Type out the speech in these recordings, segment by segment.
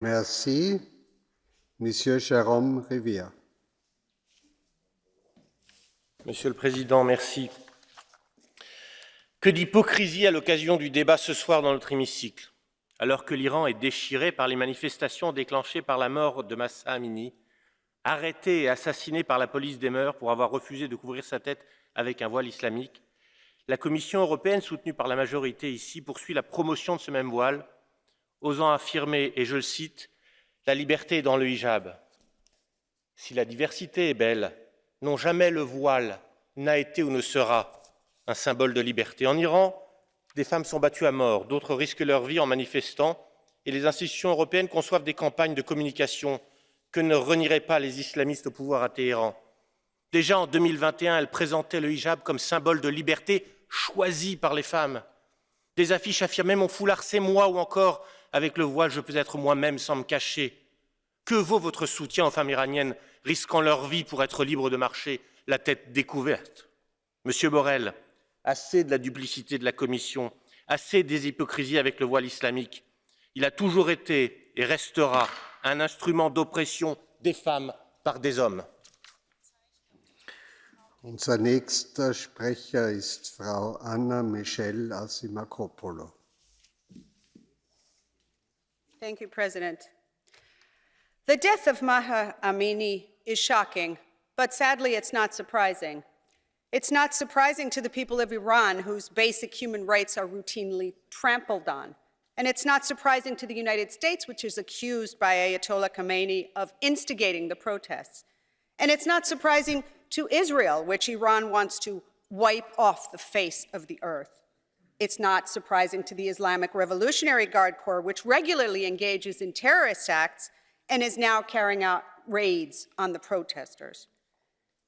Merci. Monsieur Jérôme Rivière. Monsieur le Président, merci. Que d'hypocrisie à l'occasion du débat ce soir dans notre hémicycle, alors que l'Iran est déchiré par les manifestations déclenchées par la mort de Mahsa Amini, arrêté et assassiné par la police des mœurs pour avoir refusé de couvrir sa tête avec un voile islamique. La Commission européenne, soutenue par la majorité ici, poursuit la promotion de ce même voile, osant affirmer, et je le cite, « La liberté est dans le hijab ». Si la diversité est belle, non jamais le voile n'a été ou ne sera un symbole de liberté. En Iran, des femmes sont battues à mort, d'autres risquent leur vie en manifestant, et les institutions européennes conçoivent des campagnes de communication que ne renieraient pas les islamistes au pouvoir à Téhéran. Déjà en 2021, elles présentaient le hijab comme symbole de liberté choisi par les femmes. Des affiches affirmaient « Mon foulard, c'est moi » ou encore « Avec le voile, je peux être moi-même sans me cacher ». Que vaut votre soutien aux femmes iraniennes risquant leur vie pour être libres de marcher la tête découverte? Monsieur Borrell, assez de la duplicité de la Commission, assez des hypocrisies avec le voile islamique. Il a toujours été et restera un instrument d'oppression des femmes par des hommes. Unser nächster Sprecher ist Frau Anna Michelle Asimakopoulos. Thank you, President. The death of Mahsa Amini is shocking, but sadly it's not surprising. It's not surprising to the people of Iran whose basic human rights are routinely trampled on. And it's not surprising to the United States, which is accused by Ayatollah Khamenei of instigating the protests. And it's not surprising to Israel, which Iran wants to wipe off the face of the earth. It's not surprising to the Islamic Revolutionary Guard Corps, which regularly engages in terrorist acts and is now carrying out raids on the protesters.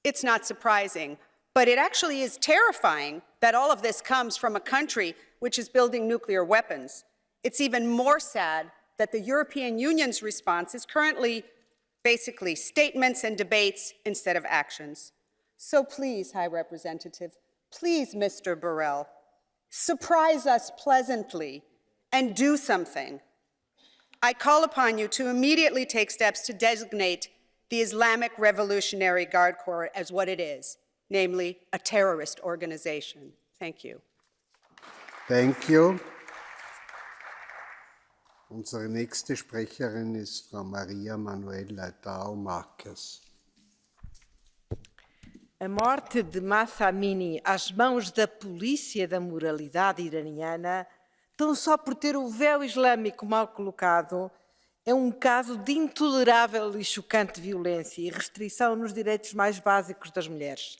It's not surprising, but it actually is terrifying that all of this comes from a country which is building nuclear weapons. It's even more sad that the European Union's response is currently basically statements and debates instead of actions. So please, High Representative, please, Mr. Borrell, surprise us pleasantly and do something. I call upon you to immediately take steps to designate the Islamic Revolutionary Guard Corps as what it is, namely a terrorist organization. Thank you. Thank you. Unsere nächste Sprecherin ist Frau Maria Manuela Dao Marques. A morte de Mahsa Amini às mãos da polícia da moralidade iraniana, tão só por ter o véu islâmico mal colocado, é um caso de intolerável e chocante violência e restrição nos direitos mais básicos das mulheres.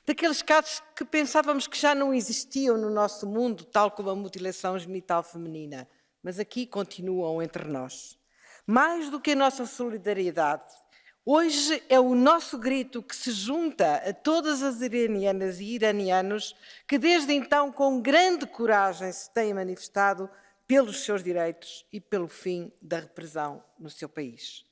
Daqueles casos que pensávamos que já não existiam no nosso mundo, tal como a mutilação genital feminina, mas aqui continuam entre nós. Mais do que a nossa solidariedade, hoje é o nosso grito que se junta a todas as iranianas e iranianos que desde então com grande coragem se têm manifestado pelos seus direitos e pelo fim da repressão no seu país.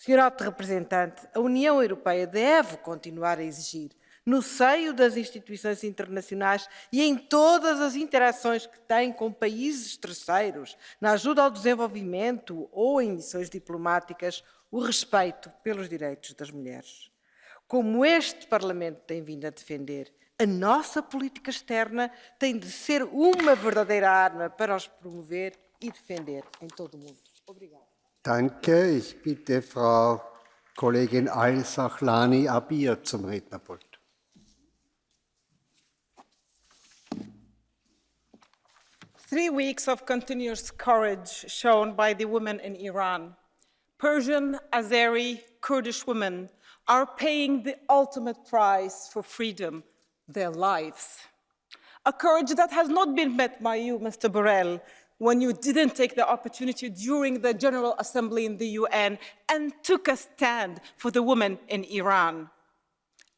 Senhor Alto Representante, a União Europeia deve continuar a exigir, no seio das instituições internacionais e em todas as interações que tem com países terceiros, na ajuda ao desenvolvimento ou em missões diplomáticas, o respeito pelos direitos das mulheres. Como este Parlamento tem vindo a defender, a nossa política externa tem de ser uma verdadeira arma para os promover e defender em todo o mundo. Obrigada. Danke. Ich bitte Frau Kollegin Al-Sahlani Abir zum Rednerpult. Three weeks of continuous courage shown by the women in Iran. Persian, Azeri, Kurdish women are paying the ultimate price for freedom, their lives. A courage that has not been met by you, Mr. Borrell, when you didn't take the opportunity during the General Assembly in the UN and took a stand for the women in Iran.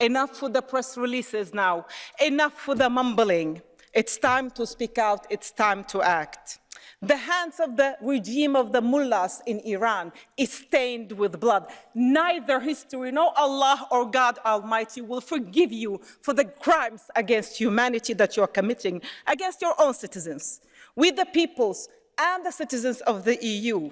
Enough for the press releases now, enough for the mumbling. It's time to speak out, it's time to act. The hands of the regime of the mullahs in Iran is stained with blood. Neither history, nor Allah or God Almighty will forgive you for the crimes against humanity that you're committing against your own citizens. We, the peoples and the citizens of the EU,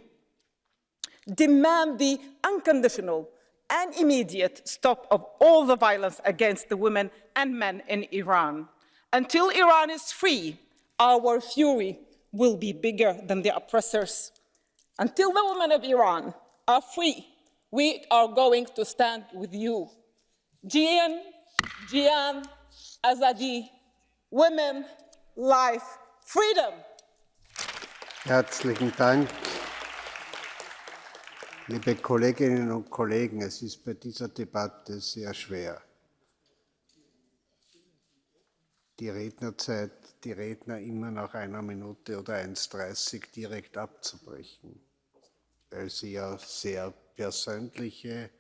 demand the unconditional and immediate stop of all the violence against the women and men in Iran. Until Iran is free, our fury will be bigger than the oppressors. Until the women of Iran are free, we are going to stand with you. Jian, Azadi, women, life, freedom. Herzlichen Dank. Liebe Kolleginnen und Kollegen, es ist bei dieser Debatte sehr schwer, die Rednerzeit, die Redner immer nach 1 Minute oder 1,30 direkt abzubrechen, weil sie ja sehr persönliche,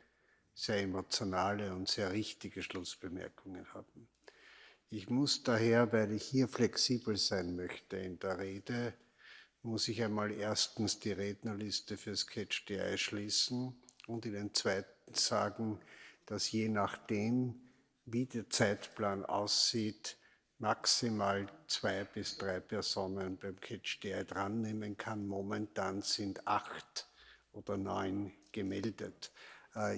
sehr emotionale und sehr richtige Schlussbemerkungen haben. Ich muss daher, weil ich hier flexibel sein möchte in der Rede, muss ich einmal erstens die Rednerliste fürs Catch the Eye schließen und Ihnen zweitens sagen, dass je nachdem, wie der Zeitplan aussieht, maximal 2 bis 3 Personen beim Catch the Eye drannehmen kann. Momentan sind 8 oder 9 gemeldet.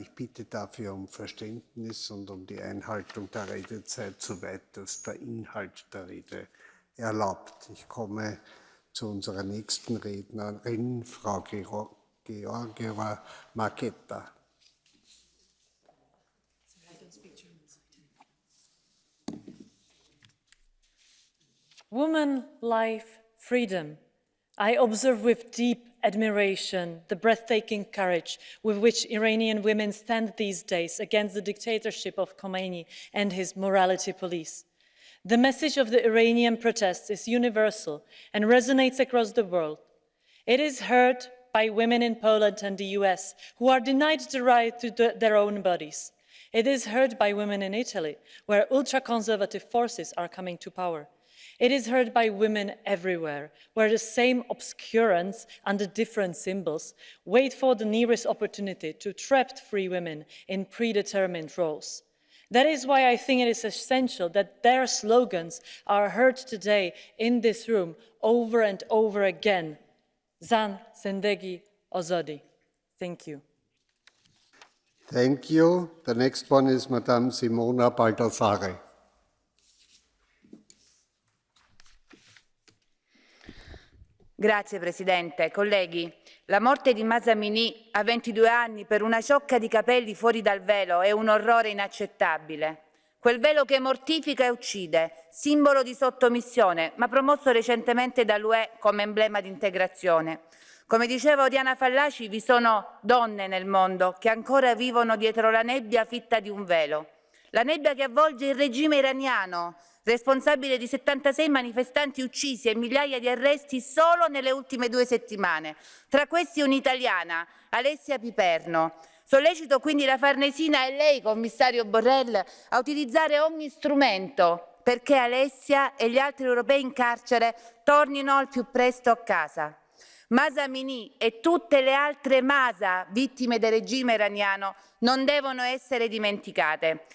Ich bitte dafür um Verständnis und um die Einhaltung der Redezeit, soweit das der Inhalt der Rede erlaubt. Ich komme zu unserer nächsten Rednerin, Frau Georgieva Marketa. Woman, life, freedom. I observe with deep admiration the breathtaking courage with which Iranian women stand these days against the dictatorship of Khomeini and his morality police. The message of the Iranian protests is universal and resonates across the world. It is heard by women in Poland and the US who are denied the right to their own bodies. It is heard by women in Italy, where ultra-conservative forces are coming to power. It is heard by women everywhere, where the same obscurants under different symbols wait for the nearest opportunity to trap free women in predetermined roles. That is why I think it is essential that their slogans are heard today in this room over and over again. Zan, Zendegi, Azadi. Thank you. Thank you. The next one is Madame Simona Baldassare. Grazie Presidente. Colleghi, la morte di Mahsa Amini a 22 anni per una ciocca di capelli fuori dal velo è un orrore inaccettabile. Quel velo che mortifica e uccide, simbolo di sottomissione, ma promosso recentemente dall'UE come emblema di integrazione. Come diceva Oriana Fallaci, vi sono donne nel mondo che ancora vivono dietro la nebbia fitta di un velo. La nebbia che avvolge il regime iraniano, responsabile di 76 manifestanti uccisi e migliaia di arresti solo nelle ultime 2 settimane. Tra questi un'italiana, Alessia Piperno. Sollecito quindi la Farnesina e lei, commissario Borrell, a utilizzare ogni strumento perché Alessia e gli altri europei in carcere tornino al più presto a casa. Mahsa Amini e tutte le altre Mahsa, vittime del regime iraniano, non devono essere dimenticate.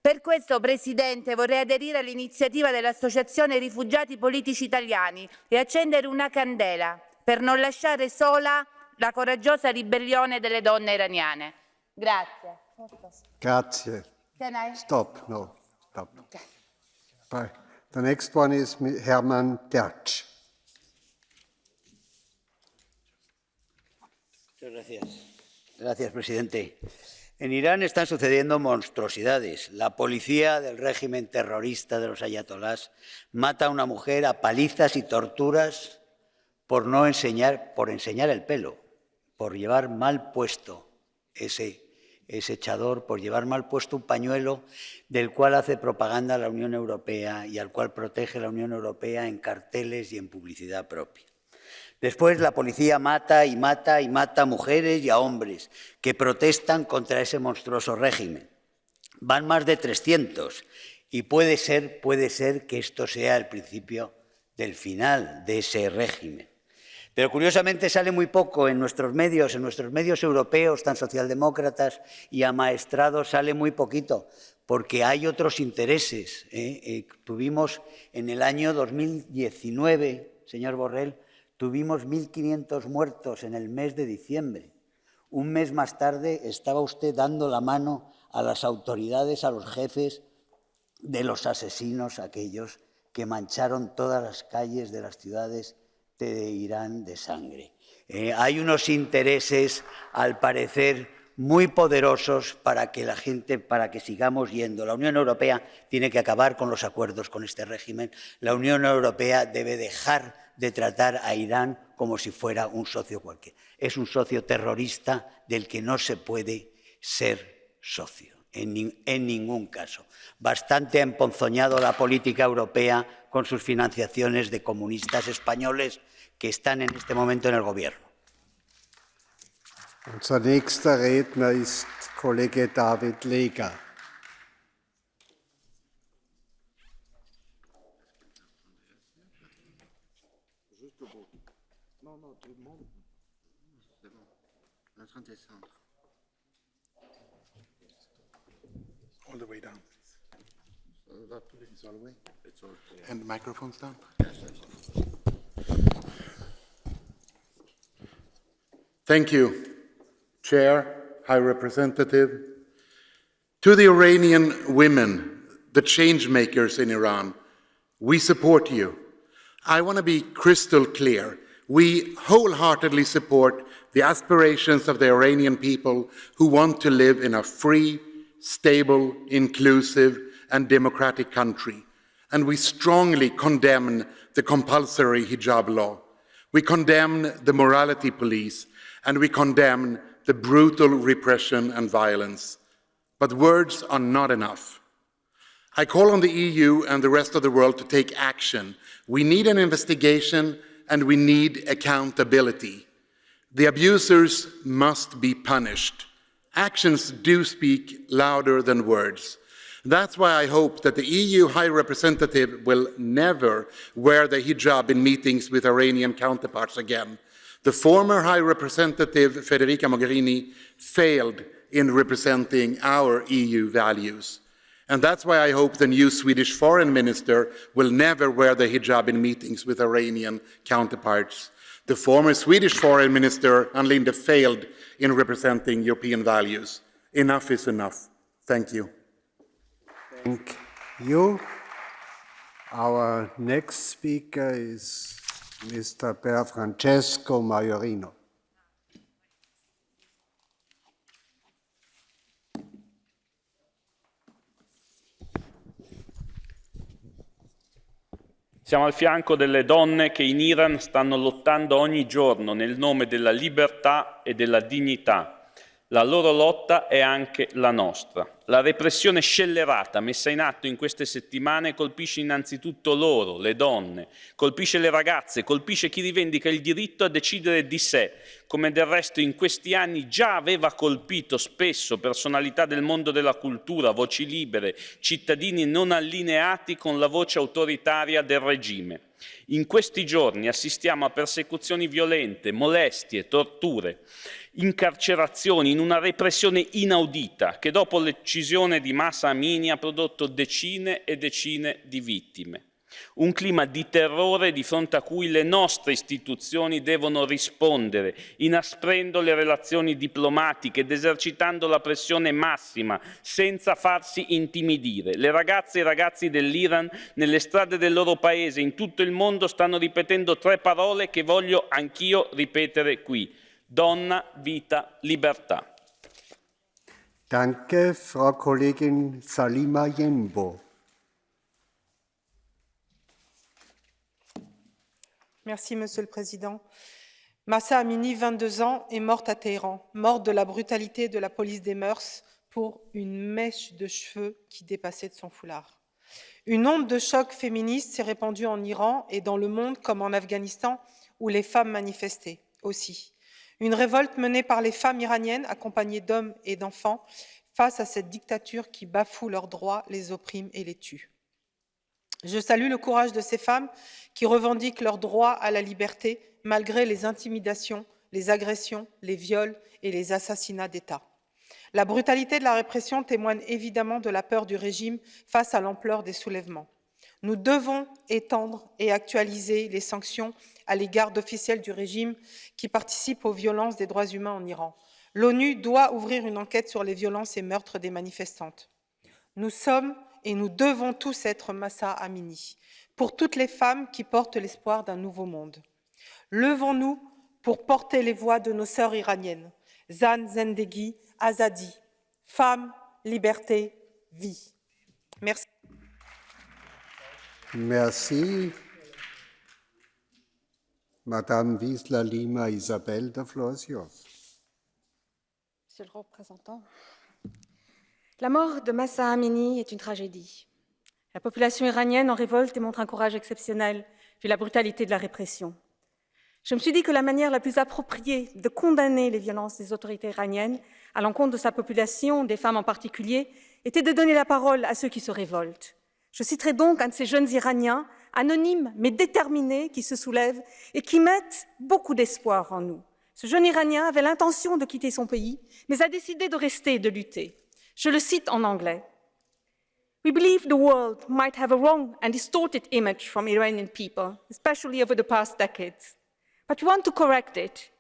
Per questo, Presidente, vorrei aderire all'iniziativa dell'Associazione Rifugiati Politici Italiani e accendere una candela per non lasciare sola la coraggiosa ribellione delle donne iraniane. Grazie. Grazie. Can I? Stop. No. Stop. Okay. The next one is Herman Tertsch. Muchas gracias. Gracias, presidente. En Irán están sucediendo monstruosidades. La policía del régimen terrorista de los ayatolás mata a una mujer a palizas y torturas por enseñar el pelo, por llevar mal puesto ese chador, por llevar mal puesto un pañuelo del cual hace propaganda la Unión Europea y al cual protege la Unión Europea en carteles y en publicidad propia. Después la policía mata y mata y mata a mujeres y a hombres que protestan contra ese monstruoso régimen. Van más de 300 y puede ser que esto sea el principio del final de ese régimen. Pero curiosamente sale muy poco en nuestros medios europeos tan socialdemócratas y amaestrados sale muy poquito, porque hay otros intereses. Tuvimos en el año 2019, señor Borrell, tuvimos 1.500 muertos en el mes de diciembre. Un mes más tarde estaba usted dando la mano a las autoridades, a los jefes de los asesinos, aquellos que mancharon todas las calles de las ciudades de Irán de sangre. Hay unos intereses, al parecer, muy poderosos para que la gente, para que sigamos yendo. La Unión Europea tiene que acabar con los acuerdos con este régimen. La Unión Europea debe dejar de tratar a Irán como si fuera un socio cualquiera. Es un socio terrorista del que no se puede ser socio, en ningún caso. Bastante ha emponzoñado la política europea con sus financiaciones de comunistas españoles que están en este momento en el gobierno. Unser nächster Redner ist Kollege David Lega. All the way down. It's all the way. And the microphone's down. Thank you, Chair, High Representative. To the Iranian women, the change makers in Iran, we support you. I want to be crystal clear. We wholeheartedly support the aspirations of the Iranian people who want to live in a free, stable, inclusive, and democratic country. And we strongly condemn the compulsory hijab law. We condemn the morality police, and we condemn the brutal repression and violence. But words are not enough. I call on the EU and the rest of the world to take action. We need an investigation and we need accountability. The abusers must be punished. Actions do speak louder than words. That's why I hope that the EU High Representative will never wear the hijab in meetings with Iranian counterparts again. The former High Representative Federica Mogherini failed in representing our EU values. And that's why I hope the new Swedish Foreign Minister will never wear the hijab in meetings with Iranian counterparts. The former Swedish Foreign Minister, Ann Linde, failed in representing European values. Enough is enough. Thank you. Thank you. Our next speaker is Mr. Pierfrancesco Maiorino. Siamo al fianco delle donne che in Iran stanno lottando ogni giorno nel nome della libertà e della dignità. La loro lotta è anche la nostra. La repressione scellerata messa in atto in queste settimane colpisce innanzitutto loro, le donne, colpisce le ragazze, colpisce chi rivendica il diritto a decidere di sé, come del resto in questi anni già aveva colpito spesso personalità del mondo della cultura, voci libere, cittadini non allineati con la voce autoritaria del regime. In questi giorni assistiamo a persecuzioni violente, molestie, torture, incarcerazioni in una repressione inaudita che dopo l'uccisione di Mahsa Amini ha prodotto decine e decine di vittime. Un clima di terrore di fronte a cui le nostre istituzioni devono rispondere, inasprendo le relazioni diplomatiche ed esercitando la pressione massima, senza farsi intimidire. Le ragazze e i ragazzi dell'Iran, nelle strade del loro paese, in tutto il mondo, stanno ripetendo 3 parole che voglio anch'io ripetere qui. Donna, vita, libertà. Danke, Frau Kollegin Salima Yenbo. Merci, Monsieur le Président. Mahsa Amini, 22 ans, est morte à Téhéran, morte de la brutalité de la police des mœurs pour une mèche de cheveux qui dépassait de son foulard. Une onde de choc féministe s'est répandue en Iran et dans le monde comme en Afghanistan, où les femmes manifestaient aussi. Une révolte menée par les femmes iraniennes, accompagnées d'hommes et d'enfants, face à cette dictature qui bafoue leurs droits, les opprime et les tue. Je salue le courage de ces femmes qui revendiquent leur droit à la liberté malgré les intimidations, les agressions, les viols et les assassinats d'État. La brutalité de la répression témoigne évidemment de la peur du régime face à l'ampleur des soulèvements. Nous devons étendre et actualiser les sanctions à l'égard d'officiels du régime qui participent aux violences des droits humains en Iran. L'ONU doit ouvrir une enquête sur les violences et meurtres des manifestantes. Nous sommes et nous devons tous être Mahsa Amini, pour toutes les femmes qui portent l'espoir d'un nouveau monde. Levons-nous pour porter les voix de nos sœurs iraniennes, Zan, Zendegi, Azadi, femmes, liberté, vie. Merci. Merci. Madame Wiesler-Lima Isabelle, the floor is yours. Monsieur le représentant, la mort de Mahsa Amini est une tragédie. La population iranienne en révolte et montre un courage exceptionnel vu la brutalité de la répression. Je me suis dit que la manière la plus appropriée de condamner les violences des autorités iraniennes à l'encontre de sa population, des femmes en particulier, était de donner la parole à ceux qui se révoltent. Je citerai donc un de ces jeunes Iraniens, anonymes mais déterminés, qui se soulèvent et qui mettent beaucoup d'espoir en nous. Ce jeune Iranien avait l'intention de quitter son pays, mais a décidé de rester et de lutter. Je le cite en anglais. We believe the world might have a wrong and distorted image from Iranian people, especially over the past decades. But we want to correct it.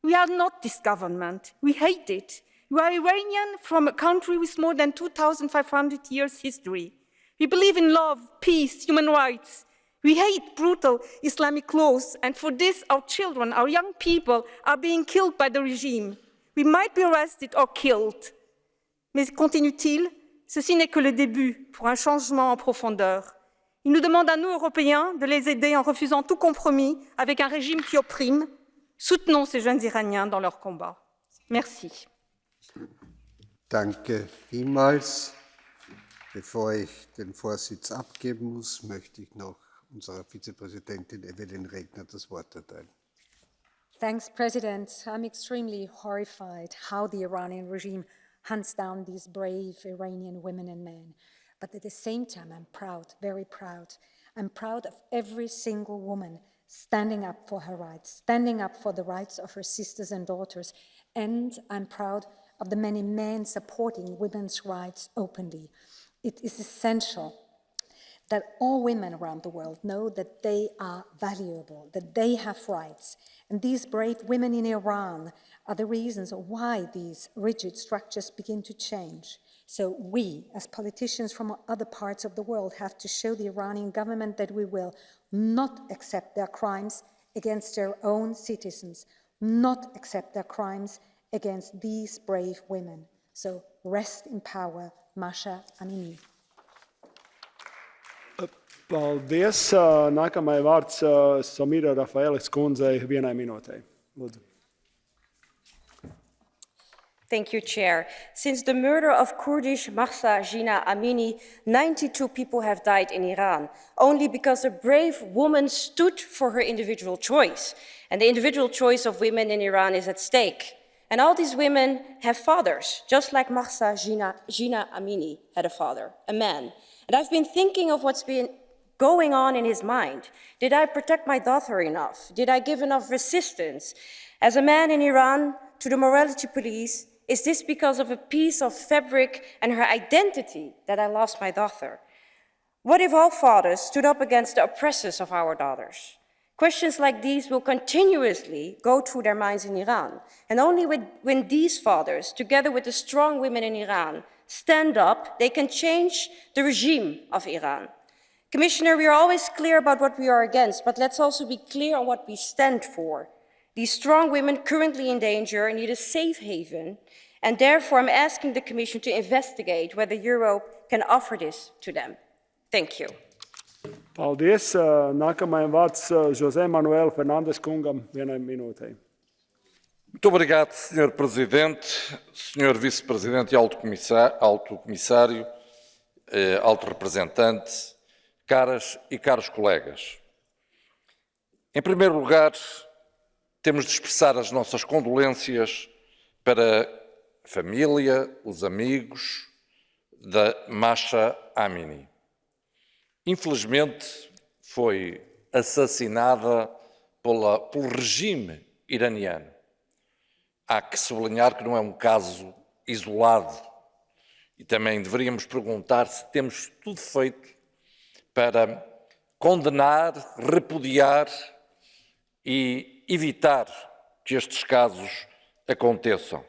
We are not this government. We hate it. We are Iranian from a country with more than 2,500 years history. We believe in love, peace, human rights. We hate brutal Islamic laws, and for this our children, our young people, are being killed by the regime. We might be arrested or killed. Mais continue-t-il, ceci n'est que le début pour un changement en profondeur. Il nous demande à nous, Européens, de les aider en refusant tout compromis avec un régime qui opprime. Soutenons ces jeunes Iraniens dans leur combat. Merci. Danke vielmals. Bevor ich den Vorsitz abgeben muss, möchte ich noch unserer Vizepräsidentin Evelyn Regner das Wort erteilen. Thanks, President. I'm extremely horrified how the Iranian regime hunts down these brave Iranian women and men. But at the same time, I'm proud, very proud. I'm proud of every single woman standing up for her rights, standing up for the rights of her sisters and daughters. And I'm proud of the many men supporting women's rights openly. It is essential that all women around the world know that they are valuable, that they have rights. And these brave women in Iran are the reasons why these rigid structures begin to change. So we, as politicians from other parts of the world, have to show the Iranian government that we will not accept their crimes against their own citizens, not accept their crimes against these brave women. So rest in power, Mahsa Amini. Paldies. Nākamais vārds Samira Rafaelis kundzei 1 minūtei. Lūdzu. Thank you, Chair. Since the murder of Kurdish Mahsa Jina Amini, 92 people have died in Iran, only because a brave woman stood for her individual choice. And the individual choice of women in Iran is at stake. And all these women have fathers, just like Mahsa Jina Amini had a father, a man. And I've been thinking of what's been going on in his mind. Did I protect my daughter enough? Did I give enough resistance? As a man in Iran, to the morality police, is this because of a piece of fabric and her identity that I lost my daughter? What if all fathers stood up against the oppressors of our daughters? Questions like these will continuously go through their minds in Iran. And only when these fathers, together with the strong women in Iran, stand up, they can change the regime of Iran. Commissioner, we are always clear about what we are against, but let's also be clear on what we stand for. These strong women currently in danger need a safe haven, and therefore I'm asking the Commission to investigate whether Europe can offer this to them. Thank you. Paldies. Nākamais vārds José Manuel Fernandes kungam 1 minūtei. Muito obrigado, Sr. Presidente, Sr. Vice-Presidente e Alto Comissário, Alto Representante, caras e caros colegas. Em primeiro lugar, temos de expressar as nossas condolências para a família, os amigos da Mahsa Amini. Infelizmente, foi assassinada pelo regime iraniano. Há que sublinhar que não é um caso isolado e também deveríamos perguntar se temos tudo feito para condenar, repudiar e evitar que estes casos aconteçam.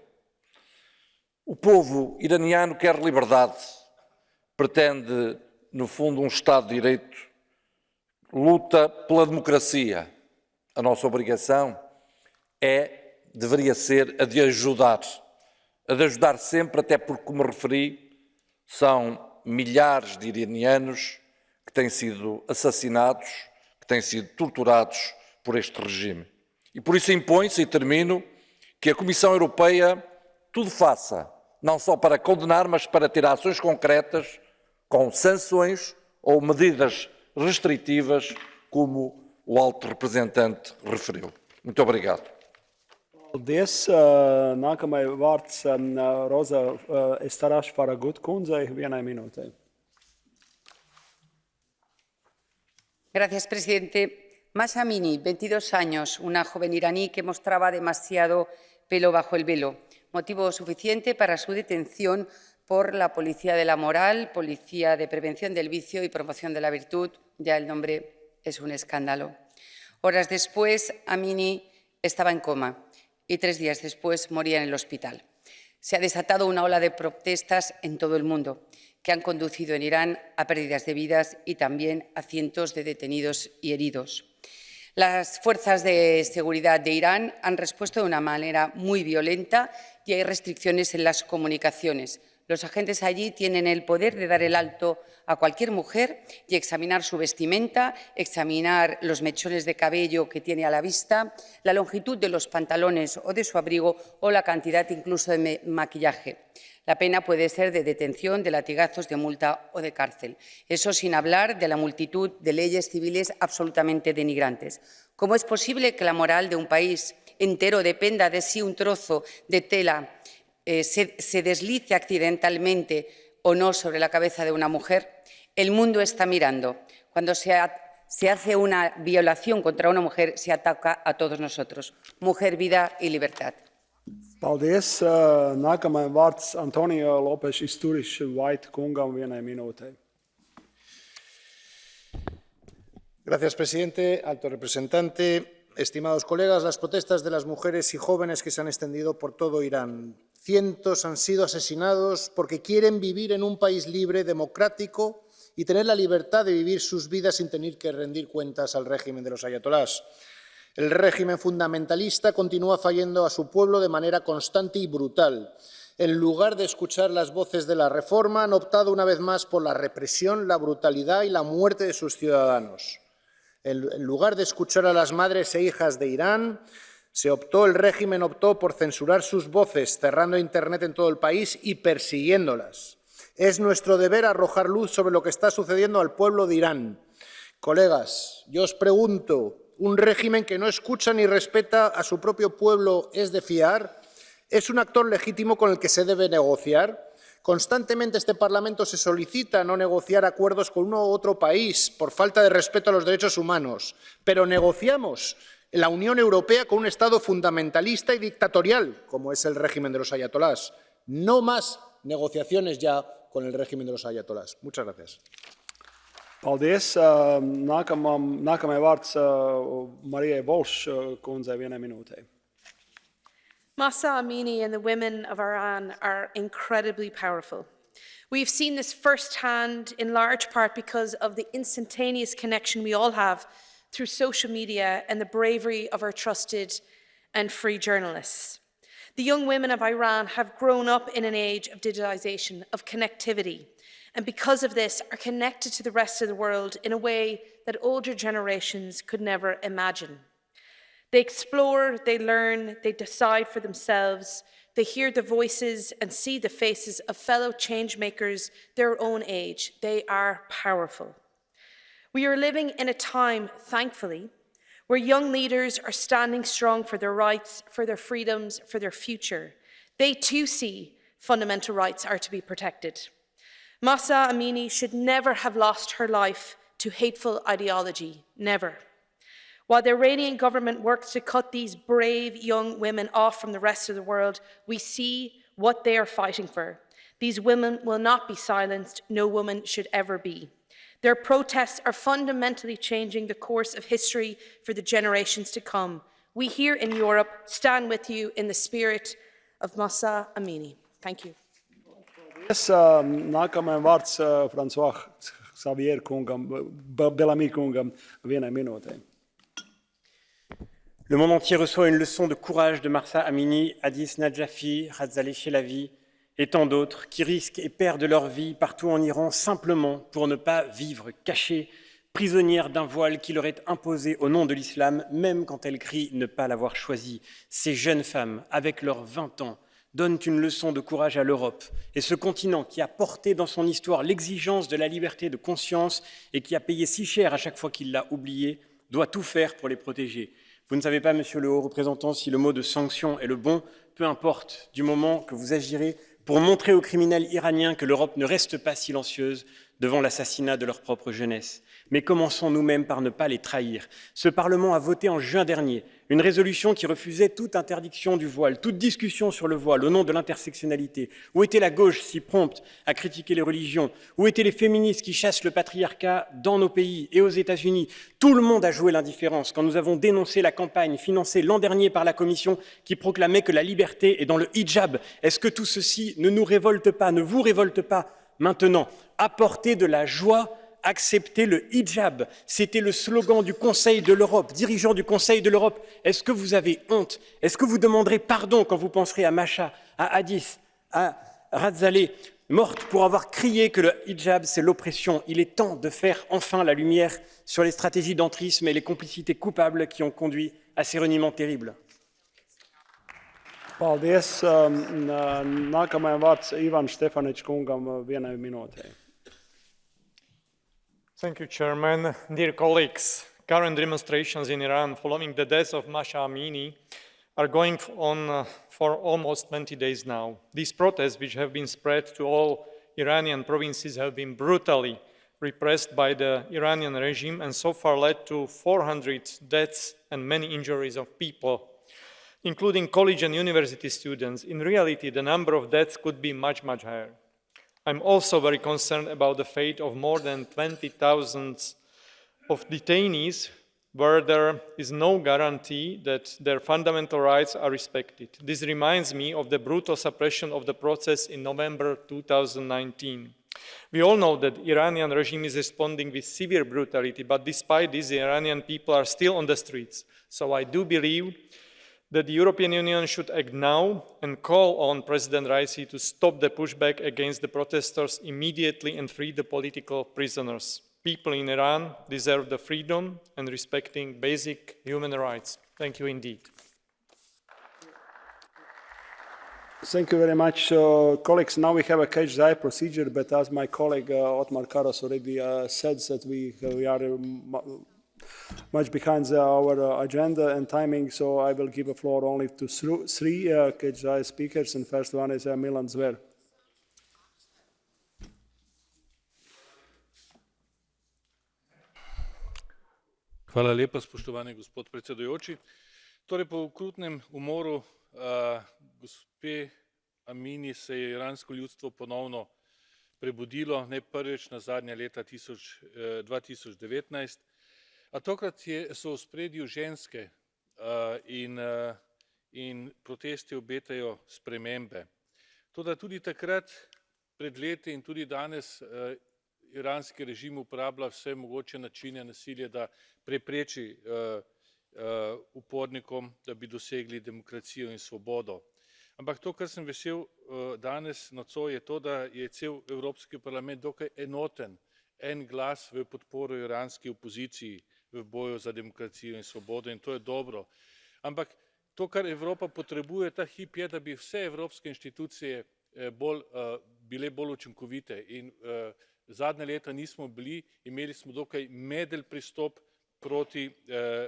O povo iraniano quer liberdade, pretende, no fundo, um Estado de Direito, luta pela democracia. A nossa obrigação deveria ser a de ajudar sempre, até porque, como referi, são milhares de iranianos que têm sido assassinados, que têm sido torturados por este regime. E por isso impõe-se, e termino, que a Comissão Europeia tudo faça, não só para condenar, mas para ter ações concretas, com sanções ou medidas restritivas, como o alto representante referiu. Muito obrigado. Paldies. Nākamai vārds Roza Estaraš Faragut kundzei, 1 minūtei. Gracias, presidente. Mahsa Amini, 22 años, una joven iraní que mostraba demasiado pelo bajo el velo, motivo suficiente para su detención por la Policía de la Moral, Policía de Prevención del Vicio y Promoción de la Virtud. Ya el nombre es un escándalo. Horas después, Amini estaba en coma y 3 días después moría en el hospital. Se ha desatado una ola de protestas en todo el mundo que han conducido en Irán a pérdidas de vidas y también a cientos de detenidos y heridos. Las fuerzas de seguridad de Irán han respuesto de una manera muy violenta y hay restricciones en las comunicaciones. Los agentes allí tienen el poder de dar el alto a cualquier mujer y examinar su vestimenta, examinar los mechones de cabello que tiene a la vista, la longitud de los pantalones o de su abrigo o la cantidad incluso de maquillaje. La pena puede ser de detención, de latigazos, de multa o de cárcel. Eso sin hablar de la multitud de leyes civiles absolutamente denigrantes. ¿Cómo es posible que la moral de un país entero dependa de si un trozo de tela se deslice accidentalmente o no sobre la cabeza de una mujer? El mundo está mirando. Cuando se hace una violación contra una mujer, se ataca a todos nosotros. Mujer, vida y libertad. Paldies. Nākamajam vārds Antonio Lopes Isturiš White kungam 1 minūtei. Gracias, presidente. Alto representante, estimados colegas, las protestas de las mujeres y jóvenes que se han extendido por todo Irán. Cientos han sido asesinados porque quieren vivir en un país libre, democrático y tener la libertad de vivir sus vidas sin tener que rendir cuentas al régimen de los ayatolás. El régimen fundamentalista continúa fallando a su pueblo de manera constante y brutal. En lugar de escuchar las voces de la reforma, han optado una vez más por la represión, la brutalidad y la muerte de sus ciudadanos. En lugar de escuchar a las madres e hijas de Irán, el régimen optó por censurar sus voces, cerrando Internet en todo el país y persiguiéndolas. Es nuestro deber arrojar luz sobre lo que está sucediendo al pueblo de Irán. Colegas, yo os pregunto, ¿un régimen que no escucha ni respeta a su propio pueblo es de fiar? ¿Es un actor legítimo con el que se debe negociar? Constantemente este Parlamento se solicita no negociar acuerdos con uno u otro país por falta de respeto a los derechos humanos, pero negociamos en la Unión Europea con un Estado fundamentalista y dictatorial, como es el régimen de los ayatolás. No más negociaciones ya con el régimen de los ayatolás. Muchas gracias. Paldies. Nākamajai vārds Marijai Volš kundzei 1 minūtei. Mahsa Amini and the women of Iran are incredibly powerful. We've seen this firsthand in large part because of the instantaneous connection we all have through social media and the bravery of our trusted and free journalists. The young women of Iran have grown up in an age of digitization, of connectivity, and because of this are connected to the rest of the world in a way that older generations could never imagine. They explore, they learn, they decide for themselves, they hear the voices and see the faces of fellow changemakers their own age. They are powerful. We are living in a time, thankfully, where young leaders are standing strong for their rights, for their freedoms, for their future. They too see fundamental rights are to be protected. Mahsa Amini should never have lost her life to hateful ideology, never. While the Iranian government works to cut these brave young women off from the rest of the world, we see what they are fighting for. These women will not be silenced. No woman should ever be. Their protests are fundamentally changing the course of history for the generations to come. We here in Europe stand with you in the spirit of Mahsa Amini. Thank you. Nākamajam vārds François Xavier kungam, Bellamy kungam, vienai minūtei. Le monde entier reçoit une leçon de courage de Mahsa Amini, Hadis Najafi, Radzaleh Chelavi et tant d'autres qui risquent et perdent leur vie partout en Iran simplement pour ne pas vivre cachées, prisonnières d'un voile qui leur est imposé au nom de l'islam, même quand elles crient ne pas l'avoir choisi. Ces jeunes femmes, avec leurs 20 ans, donnent une leçon de courage à l'Europe. Et ce continent qui a porté dans son histoire l'exigence de la liberté de conscience et qui a payé si cher à chaque fois qu'il l'a oublié, doit tout faire pour les protéger. Vous ne savez pas, monsieur le haut représentant, si le mot de sanction est le bon, peu importe, du moment que vous agirez pour montrer aux criminels iraniens que l'Europe ne reste pas silencieuse devant l'assassinat de leur propre jeunesse. Mais commençons nous-mêmes par ne pas les trahir. Ce Parlement a voté en juin dernier une résolution qui refusait toute interdiction du voile, toute discussion sur le voile au nom de l'intersectionnalité. Où était la gauche si prompte à critiquer les religions? Où étaient les féministes qui chassent le patriarcat dans nos pays et aux États-Unis? Tout le monde a joué l'indifférence quand nous avons dénoncé la campagne financée l'an dernier par la Commission qui proclamait que la liberté est dans le hijab. Est-ce que tout ceci ne nous révolte pas, ne vous révolte pas maintenant? Apporter de la joie, accepter le hijab, c'était le slogan du Conseil de l'Europe, dirigeant du Conseil de l'Europe. Est-ce que vous avez honte? Est-ce que vous demanderez pardon quand vous penserez à Mahsa, à Hadis, à Radzaleh, morte pour avoir crié que le hijab c'est l'oppression? Il est temps de faire enfin la lumière sur les stratégies d'entrisme et les complicités coupables qui ont conduit à ces reniements terribles. Paldies. Nākamajam vārds Ivan Štefanić kungam, vienai minūtei. Thank you, Chairman. Dear colleagues, current demonstrations in Iran following the death of Mahsa Amini are going on for almost 20 days now. These protests, which have been spread to all Iranian provinces, have been brutally repressed by the Iranian regime and so far led to 400 deaths and many injuries of people, including college and university students. In reality, the number of deaths could be much, much higher. I'm also very concerned about the fate of more than 20,000 of detainees where there is no guarantee that their fundamental rights are respected. This reminds me of the brutal suppression of the process in November 2019. We all know that the Iranian regime is responding with severe brutality, but despite this, the Iranian people are still on the streets. So I do believe that the European Union should act now and call on President Raisi to stop the pushback against the protesters immediately and free the political prisoners. People in Iran deserve the freedom and respecting basic human rights. Thank you indeed. Thank you very much. Colleagues, now we have a catch the eye procedure, but as my colleague Otmar Karas already said, that we are much behind our agenda and timing, so I will give the floor only to three catch the eye speakers, and first one is Milan Zver. Hvala lepa, spoštovani gospod predsedujoči. Torej, po okrutnem umoru gospe Amini se je iransko ljudstvo ponovno prebudilo, ne prvič, nazadnje leta 2019, a tokrat so v ospredju ženske in protesti obetajo spremembe. Toda tudi takrat, pred leti in tudi danes, iranski režim uporablja vse mogoče načine nasilja, da prepreči upornikom, da bi dosegli demokracijo in svobodo. Ampak to, kar sem vesel danes nocoj, je to, da je cel Evropski parlament dokaj enoten, en glas v podporo iranski opoziciji v boju za demokracijo in svobodo, in to je dobro. Ampak to, kar Evropa potrebuje ta hip, je, da bi vse evropske inštitucije bile bolj učinkovite, in zadnja leta nismo bili, imeli smo dokaj medel pristop proti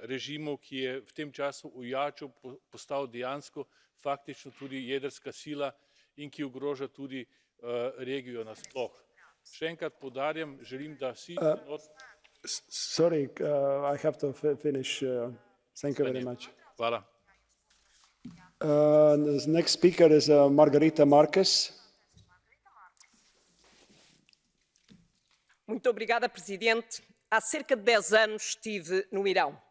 režimu, ki je v tem času ojačal, postal dejansko faktično tudi jedrska sila in ki ogroža tudi regijo nasploh. Še enkrat poudarjam, želim, da vsi... Sorry, I have to finish. Thank you very much. Hvala. The next speaker is Margarita Marques. Muito obrigada, Presidente. Há cerca de 10 anos estive no Irão.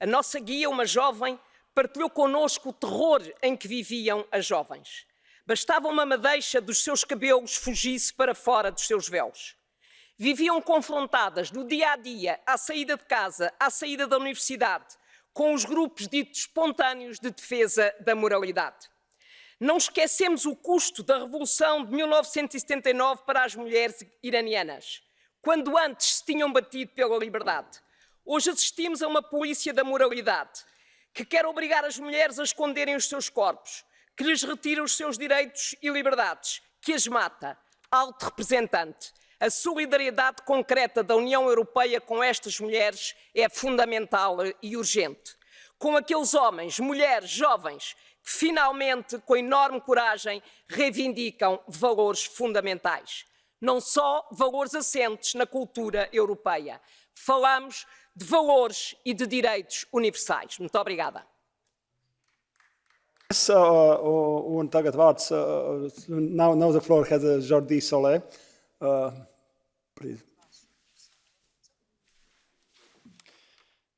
A nossa guia, uma jovem, partilhou connosco o terror em que viviam as jovens. Bastava uma madeixa dos seus cabelos fugisse para fora dos seus véus. Viviam confrontadas no dia a dia, à saída de casa, à saída da universidade, com os grupos ditos espontâneos de defesa da moralidade. Não esquecemos o custo da Revolução de 1979 para as mulheres iranianas, quando antes se tinham batido pela liberdade. Hoje assistimos a uma polícia da moralidade, que quer obrigar as mulheres a esconderem os seus corpos, que lhes retira os seus direitos e liberdades, que as mata. Alto representante, a solidariedade concreta da União Europeia com estas mulheres é fundamental e urgente. Com aqueles homens, mulheres, jovens, que finalmente, com enorme coragem, reivindicam valores fundamentais. Não só valores assentes na cultura europeia. Falamos de valores e de direitos universais. Muito obrigada. Un tagad vārds, now the floor has Jordi Solé. Please.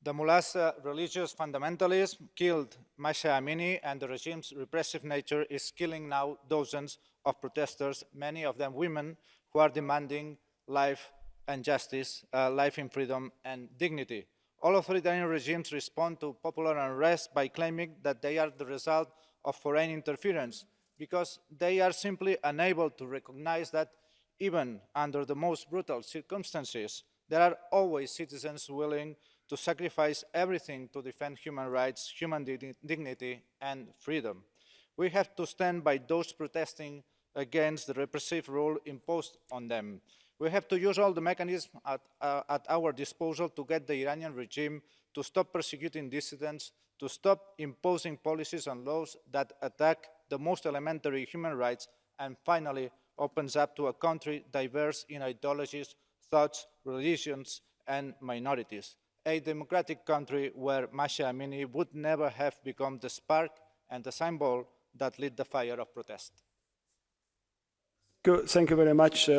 The mullahs' religious fundamentalism killed Mahsa Amini, and the regime's repressive nature is killing now dozens of protesters, many of them women, who are demanding life and justice, life in freedom and dignity. All authoritarian regimes respond to popular unrest by claiming that they are the result of foreign interference, because they are simply unable to recognize that even under the most brutal circumstances, there are always citizens willing to sacrifice everything to defend human rights, human dignity, and freedom. We have to stand by those protesting against the repressive rule imposed on them. We have to use all the mechanisms at our disposal to get the Iranian regime to stop persecuting dissidents, to stop imposing policies and laws that attack the most elementary human rights, and finally opens up to a country diverse in ideologies, thoughts, religions, and minorities. A democratic country where Mahsa Amini would never have become the spark and the symbol that lit the fire of protest. Thank you very much.